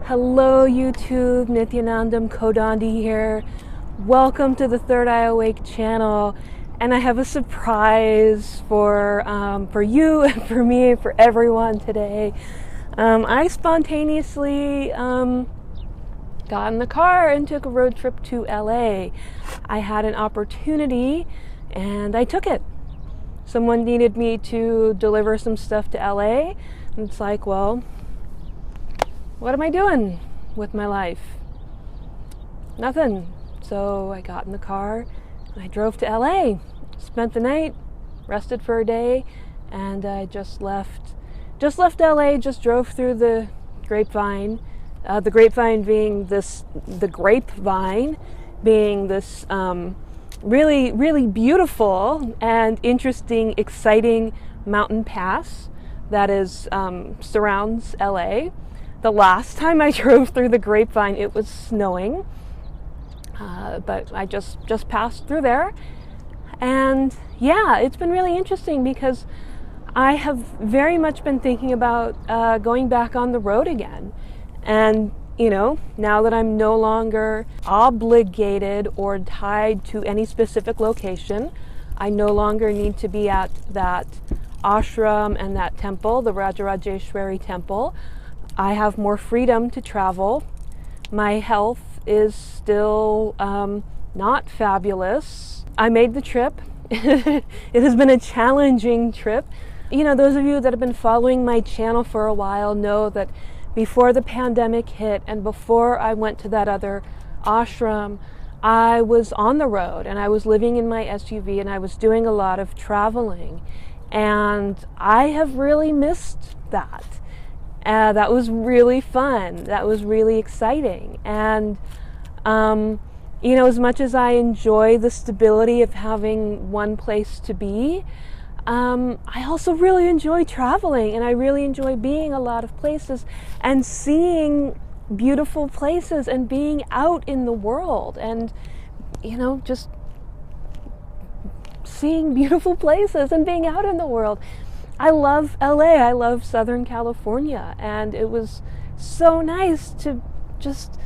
Hello YouTube, Nityanandam Kodandi here. Welcome to the Third Eye Awake channel, and I have a surprise for you and for me and for everyone today. I spontaneously got in the car and took a road trip to LA. I had an opportunity and I took it. Someone needed me to deliver some stuff to LA, and it's like, well, what am I doing with my life? Nothing. So I got in the car and I drove to LA, spent the night, rested for a day, and I just left LA, just drove through the grapevine. The grapevine being this really, really beautiful and interesting, exciting mountain pass that surrounds LA. The last time I drove through the grapevine, it was snowing, but I just passed through there. And yeah, it's been really interesting because I have very much been thinking about going back on the road again. And, you know, now that I'm no longer obligated or tied to any specific location, I no longer need to be at that ashram and that temple, the Rajarajeshwari temple. I have more freedom to travel. My health is still not fabulous. I made the trip. It has been a challenging trip. You know, those of you that have been following my channel for a while know that before the pandemic hit and before I went to that other ashram, I was on the road and I was living in my SUV and I was doing a lot of traveling. And I have really missed that. That was really fun. That was really exciting. And, you know, as much as I enjoy the stability of having one place to be, I also really enjoy traveling, and I really enjoy being a lot of places and seeing beautiful places and being out in the world and, you know, just seeing beautiful places and being out in the world. I love LA, I love Southern California, and it was so nice to just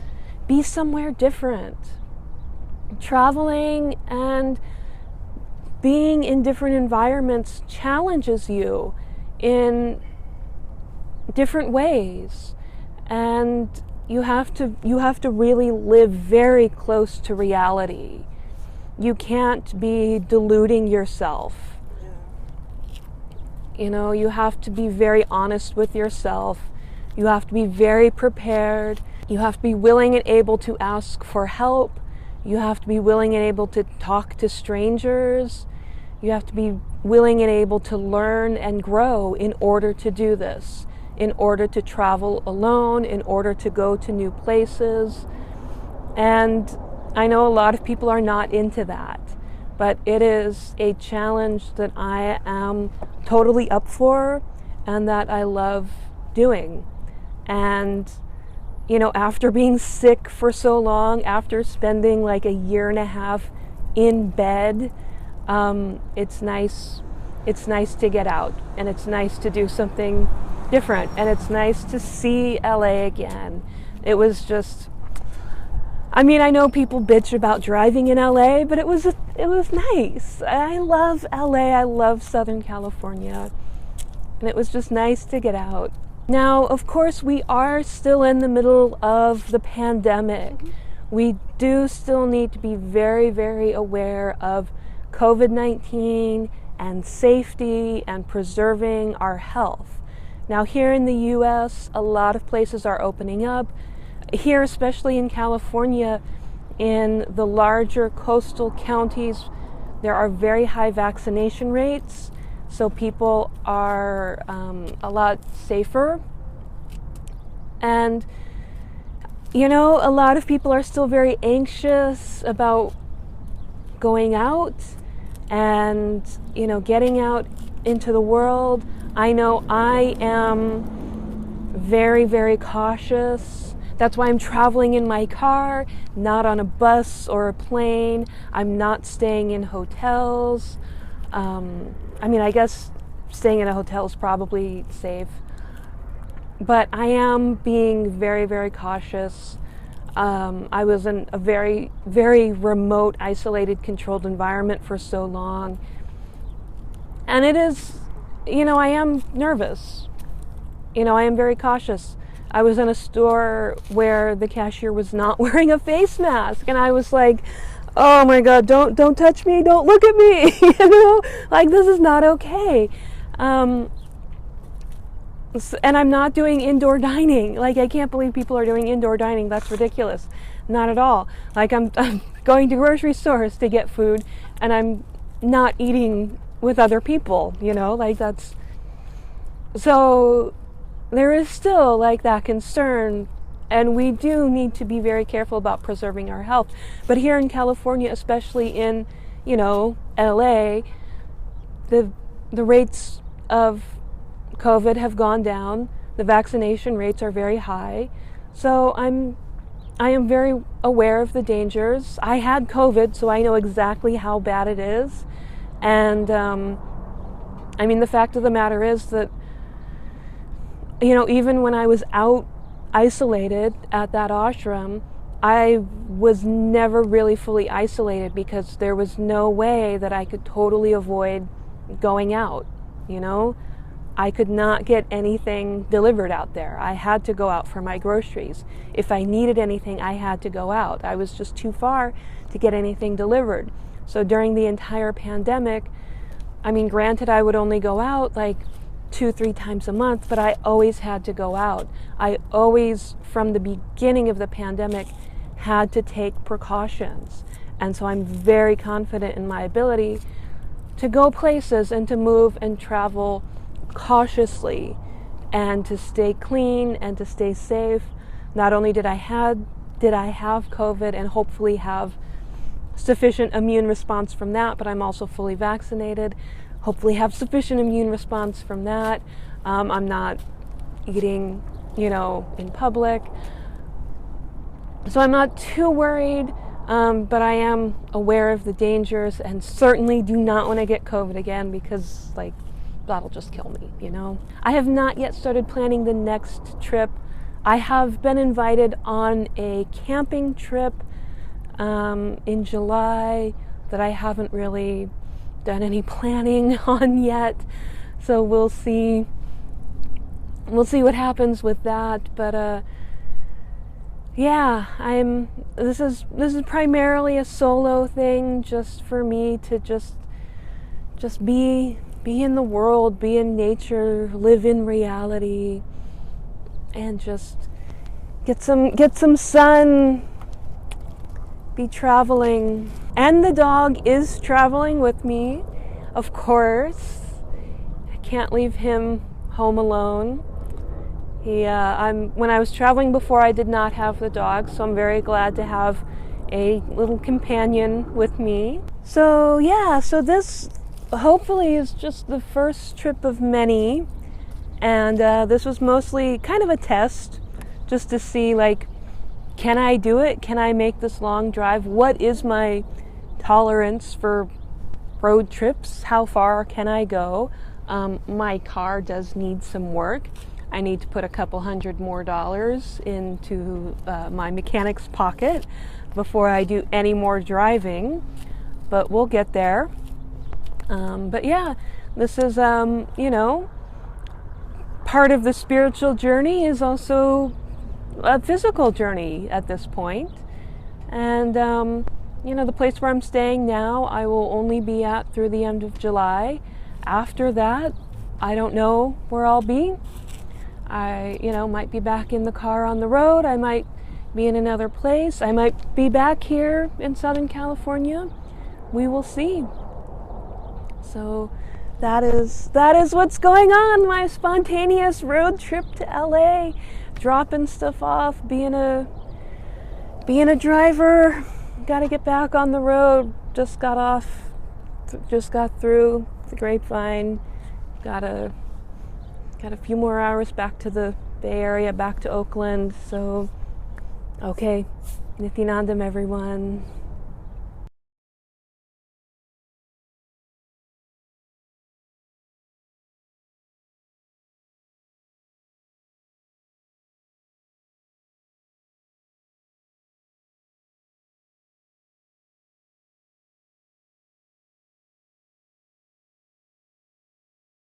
be somewhere different. Traveling and being in different environments challenges you in different ways, and you have to really live very close to reality. You can't be deluding yourself. You know, you have to be very honest with yourself. You have to be very prepared. You have to be willing and able to ask for help. You have to be willing and able to talk to strangers. You have to be willing and able to learn and grow in order to do this, in order to travel alone, in order to go to new places. And I know a lot of people are not into that, but it is a challenge that I am totally up for and that I love doing. And, you know, after being sick for so long, after spending like a year and a half in bed, it's nice to get out, and it's nice to do something different, and it's nice to see LA again. It was just, I mean, I know people bitch about driving in LA, but it was nice. I love LA. I love Southern California. And it was just nice to get out. Now, of course, we are still in the middle of the pandemic. We do still need to be very, very aware of COVID-19 and safety and preserving our health. Now, here in the US, a lot of places are opening up. Here, especially in California, in the larger coastal counties, there are very high vaccination rates, so people are a lot safer. And, you know, a lot of people are still very anxious about going out and, you know, getting out into the world. I know I am very, very cautious. That's why I'm traveling in my car, not on a bus or a plane. I'm not staying in hotels. I mean, I guess staying in a hotel is probably safe. But I am being very, very cautious. I was in a very, very remote, isolated, controlled environment for so long. And it is, I am nervous. I am very cautious. I was in a store where the cashier was not wearing a face mask, and I was like, oh my God, don't touch me, don't look at me, like this is not okay. And I'm not doing indoor dining. Like, I can't believe people are doing indoor dining. That's ridiculous. Not at all. Like, I'm going to grocery stores to get food, and I'm not eating with other people, like that's, so there is still like that concern, and we do need to be very careful about preserving our health. But here in California, especially in, LA, the rates of COVID have gone down. The vaccination rates are very high. So I am very aware of the dangers. I had COVID, so I know exactly how bad it is. And the fact of the matter is that, even when I was out isolated at that ashram, I was never really fully isolated because there was no way that I could totally avoid going out, I could not get anything delivered out there. I had to go out for my groceries. If I needed anything, I had to go out. I was just too far to get anything delivered. So during the entire pandemic, granted, I would only go out like 2-3 times a month, but I always had to go out. I always, from the beginning of the pandemic, had to take precautions. And so I'm very confident in my ability to go places and to move and travel cautiously and to stay clean and to stay safe. Not only did I have COVID and hopefully have sufficient immune response from that, but I'm also fully vaccinated, hopefully have sufficient immune response from that. I'm not eating, in public. So I'm not too worried, but I am aware of the dangers and certainly do not want to get COVID again because, that'll just kill me, I have not yet started planning the next trip. I have been invited on a camping trip in July that I haven't really done any planning on yet. So we'll see what happens with that. But this is primarily a solo thing, just for me to just be in the world, be in nature, live in reality, and just get some sun, be traveling. And the dog is traveling with me, of course. I can't leave him home alone. When I was traveling before, I did not have the dog, so I'm very glad to have a little companion with me. So this hopefully is just the first trip of many, and this was mostly kind of a test, just to see, can I do it? Can I make this long drive? What is my tolerance for road trips? How far can I go? My car does need some work. I need to put a couple $100 more into my mechanic's pocket before I do any more driving, but we'll get there. But this is, part of the spiritual journey is also a physical journey at this point. And, the place where I'm staying now, I will only be at through the end of July. After that, I don't know where I'll be. I, might be back in the car on the road. I might be in another place. I might be back here in Southern California. We will see. So that is what's going on. My spontaneous road trip to LA, dropping stuff off, being a driver. Got to get back on the road. Just got through the Grapevine. Got a few more hours back to the Bay Area, back to Oakland. So, okay, Nityanandam, everyone.